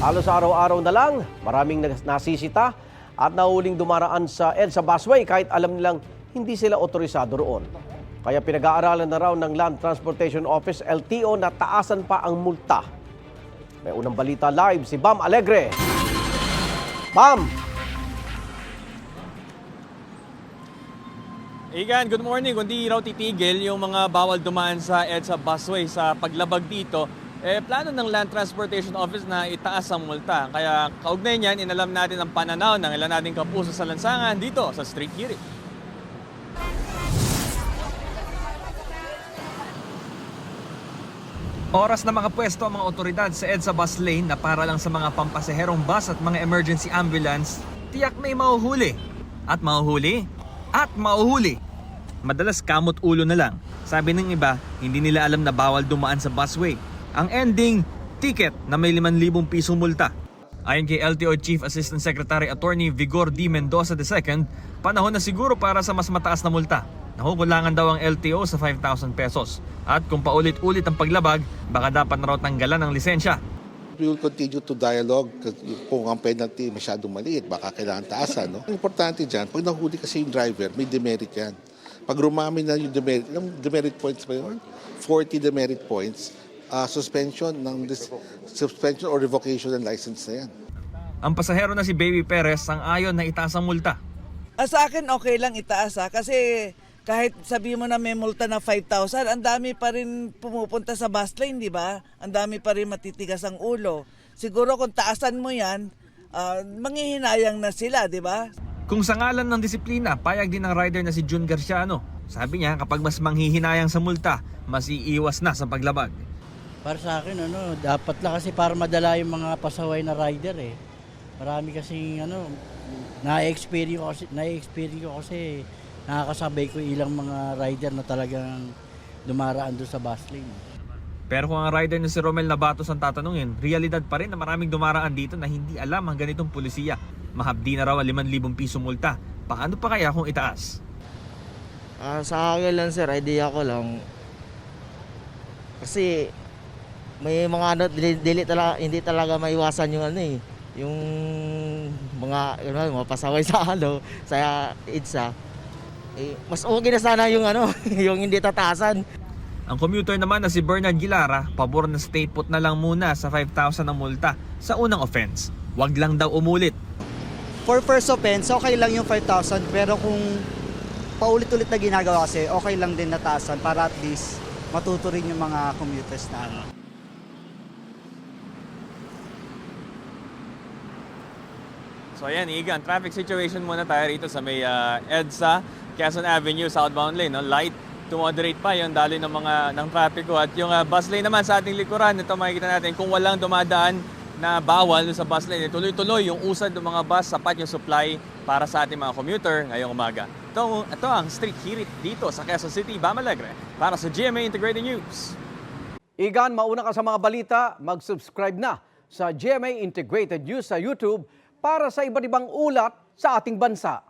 Halos araw-araw na lang, maraming nasisita at nahuling dumaraan sa EDSA busway kahit alam nilang hindi sila otorisado roon. Kaya pinag-aaralan na raw ng Land Transportation Office LTO na taasan pa ang multa. May unang balita live si Bam Alegre. Bam! Igan, good morning. Kundi raw titigil yung mga bawal dumaan sa EDSA busway sa paglabag dito, plano ng Land Transportation Office na itaas ang multa. Kaya kaugnay niyan, inalam natin ang pananaw ng ilan nating kapuso sa lansangan dito sa street hearing. Oras na makapwesto ang mga otoridad sa EDSA bus lane na para lang sa mga pampasaherong bus at mga emergency ambulance, tiyak may mahuhuli. At mahuhuli. At mahuhuli. Madalas kamot ulo na lang. Sabi ng iba, hindi nila alam na bawal dumaan sa busway. Ang ending, ticket na may 5,000 pisong multa. Ayon kay LTO Chief Assistant Secretary Attorney Vigor D. Mendoza II, panahon na siguro para sa mas mataas na multa. Nakukulangan daw ang LTO sa 5,000 pesos. At kung paulit-ulit ang paglabag, baka dapat na raw tanggalan ng lisensya. We will continue to dialogue kung ang penalty masyadong maliit, baka kailangan taasan. No? Ang importante dyan, pag nahuli kasi yung driver, may demerit yan. Pag rumami na yung demerit points pa yun, 40 demerit points, suspension or revocation ng license na yan. Ang pasahero na si Baby Perez ang ayon na itaas ang multa. Sa akin okay lang itaas kasi kahit sabi mo na may multa na 5,000, ang dami pa rin pumupunta sa bus lane, di ba? Ang dami pa rin matitigas ang ulo. Siguro kung taasan mo yan, manghihinayang na sila, di ba? Kung sa ngalan ng disiplina, payag din ng rider na si June Garciano. Sabi niya kapag mas manghihinayang sa multa, mas iiwas na sa paglabag. Para sa akin, dapat lang kasi para madala yung mga pasaway na rider eh. Marami kasing na-experience ko kasi nakakasabay ko ilang mga rider na talagang dumaraan doon sa bus lane. Pero kung ang rider na si Romel Nabatos ang tatanungin, realidad pa rin na maraming dumaraan dito na hindi alam ang ganitong pulisiya. Mahabdi na raw ang 5,000 piso multa. Paano pa kaya kung itaas? Sa akin lang sir, idea ko lang. Kasi may mga hindi talaga maiwasan yung yung mga pasaway sa sa EDSA. Mas okay na sana yung yung hindi tataasan. Ang commuter naman na si Bernard Gilara, pabor na stay put na lang muna sa 5,000 ang multa sa unang offense. Wag lang daw umulit. For first offense, okay lang yung 5,000 pero kung paulit-ulit na ginagawa kasi, okay lang din nataasan para at least matuto rin yung mga commuters na So ayan, Igan, traffic situation muna tayo rito sa may EDSA, Quezon Avenue, southbound lane. No? Light to moderate pa yung daloy ng trapiko. At yung bus lane naman sa ating likuran, ito makikita natin kung walang dumadaan na bawal sa bus lane. Tuloy-tuloy yung usad ng mga bus, sapat yung supply para sa ating mga commuter ngayong umaga. Ito ang Street Hearing dito sa Quezon City, Bam Alegre, para sa GMA Integrated News. Igan, mauna ka sa mga balita, mag-subscribe na sa GMA Integrated News sa YouTube para sa iba't ibang ulat sa ating bansa.